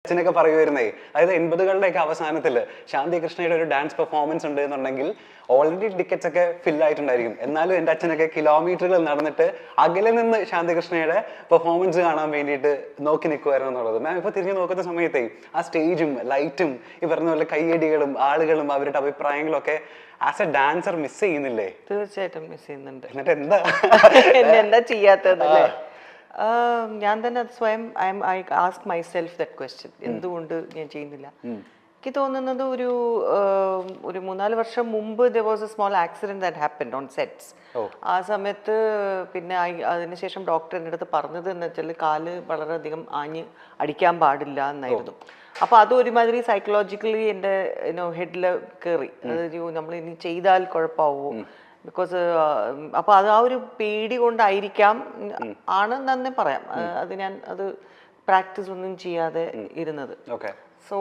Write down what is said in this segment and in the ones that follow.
അച്ഛനൊക്കെ പറയുമായിരുന്നേ, അതായത് 80കളുടെയൊക്കെ അവസാനത്തില് ശാന്തി കൃഷ്ണയുടെ ഒരു ഡാൻസ് പെർഫോമൻസ് ഉണ്ട് എന്നുണ്ടെങ്കിൽ ഓൾറെഡി ടിക്കറ്റ്സ് ഒക്കെ ഫിൽ ആയിട്ടുണ്ടായിരിക്കും. എന്നാലും എൻ്റെ അച്ഛനൊക്കെ കിലോമീറ്ററുകൾ നടന്നിട്ട് അകലെ നിന്ന് ശാന്തി കൃഷ്ണയുടെ പെർഫോമൻസ് കാണാൻ വേണ്ടിയിട്ട് നോക്കി നിൽക്കുമായിരുന്നു എന്നുള്ളത്. മാം ഇപ്പൊ തിരിഞ്ഞു നോക്കുന്ന സമയത്തേ ആ സ്റ്റേജും ലൈറ്റും ഈ പറഞ്ഞ പോലെ കയ്യടികളും ആളുകളും അവരുടെ അഭിപ്രായങ്ങളും ഒക്കെ ആസ് എ ഡാൻസർ മിസ് ചെയ്യുന്നില്ലേ? തീർച്ചയായിട്ടും മിസ് ചെയ്യുന്നുണ്ട്. എന്നിട്ട് എന്താ എന്താ ചെയ്യാത്തതല്ലേ? ഞാൻ തന്നെ അത് സ്വയം I ask myself that question, എന്തുകൊണ്ട് ഞാൻ ചെയ്യുന്നില്ല. എനിക്ക് തോന്നുന്നത് ഒരു 3-4 വർഷം മുമ്പ് there was a small accident that happened on sets. ആ സമയത്ത് പിന്നെ അതിനുശേഷം ഡോക്ടർ എൻ്റെ അടുത്ത് പറഞ്ഞത് എന്ന് വെച്ചാൽ കാല് വളരെയധികം അടിക്കാൻ പാടില്ല എന്നായിരുന്നു. അപ്പോൾ അത് ഒരുമാതിരി സൈക്കോളജിക്കലി എൻ്റെ ഹെഡിൽ കയറി. അതായത് നമ്മൾ ഇനി ചെയ്താൽ കുഴപ്പമാവോ, ബിക്കോസ് അപ്പോൾ അത് ആ ഒരു പേടി കൊണ്ടായിരിക്കാം ആണെന്ന് തന്നെ പറയാം. അത് പ്രാക്ടീസ് ഒന്നും ചെയ്യാതെ ഇരുന്നത്. സോ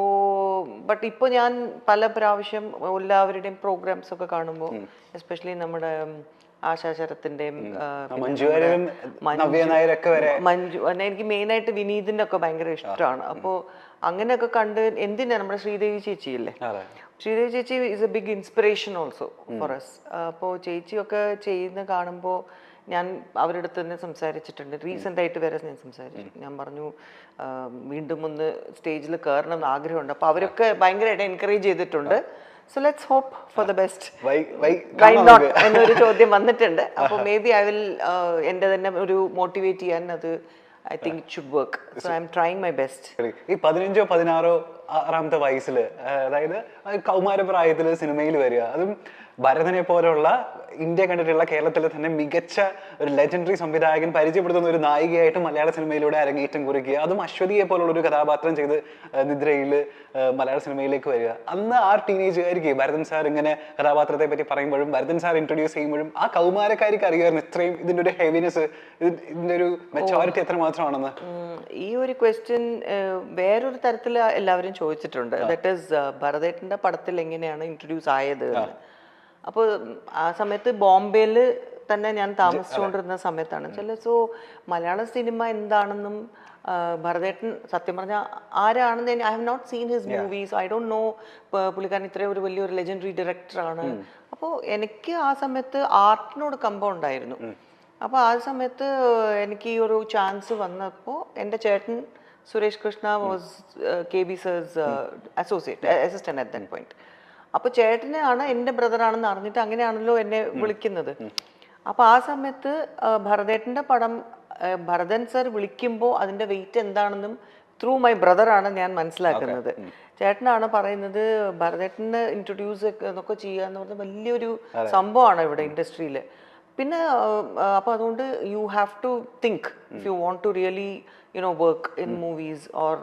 ബട്ട് ഇപ്പോൾ ഞാൻ പല പ്രാവശ്യം എല്ലാവരുടെയും പ്രോഗ്രാംസ് ഒക്കെ കാണുമ്പോൾ, എസ്പെഷ്യലി നമ്മുടെ ആശാ ശരത്തിൻ്റെയും മഞ്ജു, എനിക്ക് മെയിനായിട്ട് വിനീതിൻ്റെ ഒക്കെ ഭയങ്കര ഇഷ്ടമാണ്. അപ്പോൾ അങ്ങനെയൊക്കെ കണ്ട് എന്തിനാ നമ്മുടെ ശ്രീദേവി ചേച്ചിയില്ലേ, ശ്രീദേവി ചേച്ചി is a big inspiration also for us. അപ്പോൾ ചേച്ചിയൊക്കെ ചെയ്യുന്ന കാണുമ്പോൾ ഞാൻ അവരുടെ അടുത്ത് തന്നെ സംസാരിച്ചിട്ടുണ്ട്. റീസെൻ്റ് ആയിട്ട് വരെ ഞാൻ സംസാരിച്ചു. ഞാൻ പറഞ്ഞു വീണ്ടും ഒന്ന് സ്റ്റേജിൽ കയറണം എന്ന് ആഗ്രഹമുണ്ട്. അപ്പോൾ അവരൊക്കെ ഭയങ്കരമായിട്ട് എൻകറേജ് ചെയ്തിട്ടുണ്ട്. So let's hope for the best. Why not എന്നൊരു ചോദ്യം വന്നിട്ടുണ്ട്. അപ്പോൾ മേ ബി ഐ വിൽ എൻ്റെ തന്നെ ഒരു മോട്ടിവേറ്റ് ചെയ്യാൻ അത് I think it should work. So I'm trying my best. ഈ 15-16 വയസ്സില്, അതായത് കൗമാരപ്രായത്തില് സിനിമയിൽ വരിക, അതും ഭരതനെ പോലുള്ള ഇന്ത്യ കണ്ടിട്ടുള്ള കേരളത്തിലെ തന്നെ മികച്ച ഒരു ലെജൻഡറി സംവിധായകൻ പരിചയപ്പെടുത്തുന്ന ഒരു നായികയായിട്ട് മലയാള സിനിമയിലൂടെ അരങ്ങേറ്റം കുറിക്കുക, അതും അശ്വതിയെ പോലുള്ള ഒരു കഥാപാത്രം ചെയ്ത് നിദ്രയിൽ മലയാള സിനിമയിലേക്ക് വരിക. അന്ന് ആ ടീനേജുകാർക്ക് ഭരതൻ സാർ ഇങ്ങനെ കഥാപാത്രത്തെ പറ്റി പറയുമ്പോഴും ഭരതൻ സാർ ഇൻട്രൊഡ്യൂസ് ചെയ്യുമ്പോഴും ആ കൗമാരക്കാർക്ക് അറിയാമായിരുന്നു ഇത്രയും ഇതിൻ്റെ ഒരു ഹെവിനെസ്, ഇതിൻ്റെ ഒരു മെച്ചോറിറ്റി എത്ര മാത്രമാണെന്ന്. ഈ ഒരു ക്വസ്റ്റ്യൻ വേറൊരു തരത്തിൽ എല്ലാവരും ചോദിച്ചിട്ടുണ്ട്. ദാറ്റ് ഈസ് ഭരതേട്ടൻ്റെ പടത്തിൽ എങ്ങനെയാണ് ഇൻട്രൊഡ്യൂസ് ആയത്. അപ്പോൾ ആ സമയത്ത് ബോംബെയിൽ തന്നെ ഞാൻ താമസിച്ചുകൊണ്ടിരുന്ന സമയത്താണ് ചില. സോ മലയാള സിനിമ എന്താണെന്നും ഭരതേട്ടൻ സത്യം പറഞ്ഞാൽ ആരാണെന്ന് I have not seen his movies, I don't know പുള്ളിക്കാരൻ ഇത്രയും ഒരു വലിയൊരു ലെജൻഡറി ഡയറക്ടറാണ്. അപ്പോൾ എനിക്ക് ആ സമയത്ത് ആർട്ടിനോട് കമ്പം ഉണ്ടായിരുന്നു. അപ്പോൾ ആ സമയത്ത് എനിക്ക് ഈ ഒരു ചാൻസ് വന്നപ്പോൾ എൻ്റെ ചേട്ടൻ Suresh Krishna was KB SARS assistant at that point. അപ്പോൾ ചേട്ടനാണ് എൻ്റെ ബ്രദറാണെന്ന് അറിഞ്ഞിട്ട് അങ്ങനെയാണല്ലോ എന്നെ വിളിക്കുന്നത്. അപ്പോൾ ആ സമയത്ത് ഭരതേട്ടൻ്റെ പടം ഭരതൻ സർ വിളിക്കുമ്പോൾ അതിൻ്റെ വെയിറ്റ് എന്താണെന്നും ത്രൂ മൈ ബ്രദറാണ് ഞാൻ മനസ്സിലാക്കുന്നത്. ചേട്ടനാണ് പറയുന്നത് ഭരതേട്ടനെ ഇൻട്രൊഡ്യൂസ് എന്നൊക്കെ ചെയ്യുക എന്ന് പറഞ്ഞാൽ വലിയൊരു സംഭവമാണ് ഇവിടെ ഇൻഡസ്ട്രിയിൽ. പിന്നെ അപ്പോൾ അതുകൊണ്ട് you have to think if you want to really work in movies or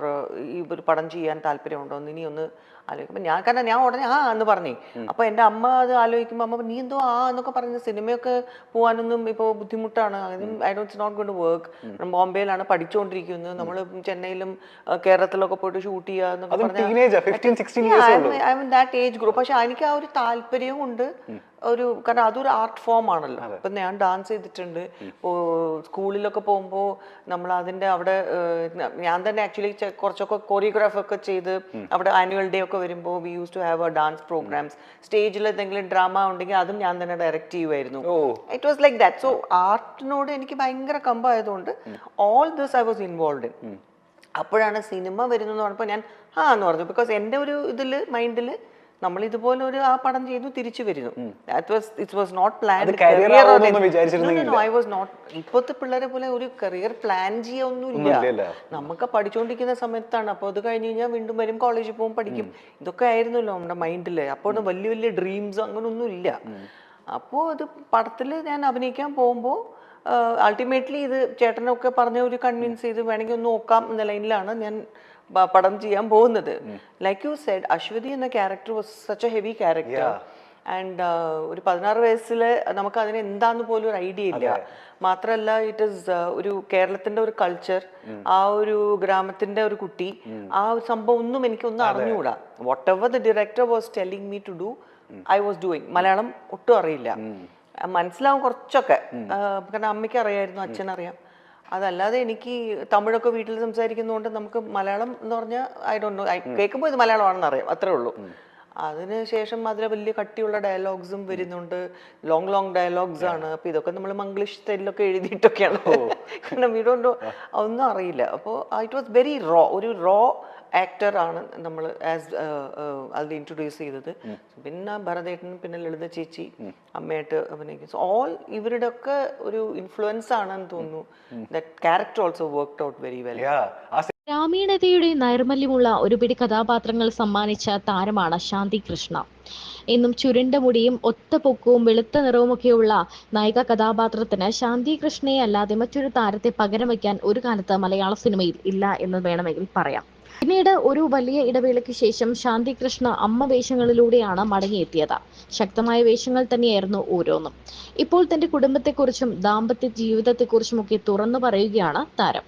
ഈ ഒരു പടം ചെയ്യാൻ താല്പര്യമുണ്ടോ എന്ന് ഇനി ഒന്ന് ആലോചിക്കുമ്പോൾ ഞാൻ ഉടനെ എന്ന് പറഞ്ഞേ. അപ്പോൾ എൻ്റെ അമ്മ അത് ആലോചിക്കുമ്പോൾ അമ്മ നീ എന്തോ എന്നൊക്കെ പറഞ്ഞ് സിനിമയൊക്കെ പോകാനൊന്നും ഇപ്പോൾ ബുദ്ധിമുട്ടാണ്, I don't it's not going to work. ബോംബെയിലാണ് പഠിച്ചുകൊണ്ടിരിക്കുന്നത്, നമ്മൾ ചെന്നൈയിലും കേരളത്തിലൊക്കെ പോയിട്ട് ഷൂട്ട് ചെയ്യുക എന്നൊക്കെ പറഞ്ഞാൽ I mean that age group. പക്ഷെ എനിക്ക് ആ ഒരു താല്പര്യവും ഉണ്ട്, കാരണം അതൊരു ആർട്ട് ഫോം ആണല്ലോ. ഇപ്പം ഞാൻ ഡാൻസ് ചെയ്തിട്ടുണ്ട്. ഇപ്പോൾ സ്കൂളിലൊക്കെ പോകുമ്പോൾ നമ്മൾ അതിൻ്റെ അവിടെ ഞാൻ തന്നെ ആക്ച്വലി കുറച്ചൊക്കെ കൊറിയോഗ്രാഫൊക്കെ ചെയ്ത് അവിടെ ആനുവൽ ഡേ ഒക്കെ വരുമ്പോൾ we use to have a dance programmes. സ്റ്റേജിൽ എന്തെങ്കിലും ഡ്രാമ ഉണ്ടെങ്കിൽ അതും ഞാൻ തന്നെ ഡയറക്റ്റ് ചെയ്യുമായിരുന്നു. It was like that. So ആർട്ടിനോട് എനിക്ക് ഭയങ്കര കമ്പായതുകൊണ്ട് all this I was involve in. അപ്പോഴാണ് സിനിമ വരുന്നതെന്ന് പറഞ്ഞപ്പോൾ ഞാൻ എന്ന് പറഞ്ഞു. ബിക്കോസ് എൻ്റെ ഒരു ഇതിൽ മൈൻഡിൽ നമ്മൾ ഇതുപോലെ ഒരു ആ പടം ചെയ്തു തിരിച്ചു വരുന്നു. ഇപ്പോഴത്തെ പിള്ളേരെ പോലെ ഒരു കരിയർ പ്ലാൻ ചെയ്യൊന്നുമില്ല. നമുക്ക് പഠിച്ചുകൊണ്ടിരിക്കുന്ന സമയത്താണ്. അപ്പോൾ അത് കഴിഞ്ഞ് കഴിഞ്ഞാൽ വീണ്ടും വരും, കോളേജിൽ പോകും, പഠിക്കും. ഇതൊക്കെ ആയിരുന്നല്ലോ നമ്മുടെ മൈൻഡിൽ. അപ്പോൾ വലിയ വലിയ ഡ്രീംസ് അങ്ങനൊന്നും ഇല്ല. അപ്പോൾ അത് പടത്തിൽ ഞാൻ അഭിനയിക്കാൻ പോകുമ്പോൾ അൾട്ടിമേറ്റ്ലി ഇത് ചേട്ടനൊക്കെ പറഞ്ഞ ഒരു കൺവിൻസ് ചെയ്ത് വേണമെങ്കിൽ ഒന്ന് നോക്കാം എന്ന ലൈനിലാണ് ഞാൻ പടം ചെയ്യാൻ പോകുന്നത്. ലൈക്ക് യു സെഡ്, അശ്വതി എന്ന character was such A heavy character. And ഒരു 16 വയസ്സിൽ നമുക്ക് അതിന് എന്താന്ന് പോലും ഒരു ഐഡിയ ഇല്ല. മാത്രമല്ല ഇറ്റ് ഈസ് ഒരു കേരളത്തിന്റെ ഒരു കൾച്ചർ, ആ ഒരു ഗ്രാമത്തിന്റെ ഒരു കുട്ടി, ആ ഒരു സംഭവം ഒന്നും എനിക്കൊന്നും അറിഞ്ഞുകൂടാ. Whatever the director was telling me to do I was doing. Malayalam ഒട്ടും അറിയില്ല, മനസ്സിലാവും കുറച്ചൊക്കെ, കാരണം അമ്മയ്ക്ക് അറിയായിരുന്നു, അച്ഛനറിയാം. അതല്ലാതെ എനിക്ക് തമിഴൊക്കെ വീട്ടിൽ സംസാരിക്കുന്നതുകൊണ്ട് നമുക്ക് മലയാളം എന്ന് പറഞ്ഞാൽ ഐ ഡോണ്ട് നോ, കേൾക്കുമ്പോൾ ഇത് മലയാളമാണെന്ന് അറിയാം, അത്രേ ഉള്ളൂ. അതിനുശേഷം അതിൽ വലിയ കട്ടിയുള്ള ഡയലോഗ്സും വരുന്നുണ്ട്, ലോങ് ഡയലോഗ്സ് ആണ്. അപ്പൊ ഇതൊക്കെ നമ്മൾ മംഗ്ലീഷ് സ്റ്റൈലിലൊക്കെ എഴുതിയിട്ടൊക്കെയാണ്, കാരണം വി ഡോണ്ട് നോ, ഒന്നും അറിയില്ല. അപ്പോൾ ഇറ്റ് വാസ് വെരി റോ, ഒരു റോ ആക്ടർ ആണ് നമ്മൾ ആസ് അതിൽ ഇൻട്രൊഡ്യൂസ് ചെയ്തത്. പിന്നെ ഭരതേട്ടൻ, പിന്നെ ലളിത ചേച്ചി അമ്മയായിട്ട് അഭിനയിക്കും. സോ ഓൾ ഇവരുടെ ഒക്കെ ഒരു ഇൻഫ്ലുവൻസ് ആണെന്ന് തോന്നുന്നു. That character also worked out very well. ഗ്രാമീണതയുടെ നൈർമല്യമുള്ള ഒരുപിടി കഥാപാത്രങ്ങൾ സമ്മാനിച്ച താരമാണ് ശാന്തി കൃഷ്ണ. എന്നും ചുരുണ്ട മുടിയും ഒത്ത പൊക്കവും വെളുത്ത നിറവുമൊക്കെയുള്ള നായിക കഥാപാത്രത്തിന് ശാന്തി കൃഷ്ണയെ അല്ലാതെ മറ്റൊരു താരത്തെ പകരം വയ്ക്കാൻ ഒരു കാലത്ത് മലയാള സിനിമയിൽ ഇല്ല എന്ന് വേണമെങ്കിൽ പറയാം. പിന്നീട് ഒരു വലിയ ഇടവേളയ്ക്ക് ശേഷം ശാന്തി കൃഷ്ണ അമ്മ വേഷങ്ങളിലൂടെയാണ് മടങ്ങിയെത്തിയത്. ശക്തമായ വേഷങ്ങൾ തന്നെയായിരുന്നു ഓരോന്നും. ഇപ്പോൾ തന്റെ കുടുംബത്തെക്കുറിച്ചും ദാമ്പത്യ ജീവിതത്തെക്കുറിച്ചുമൊക്കെ തുറന്നു പറയുകയാണ് താരം.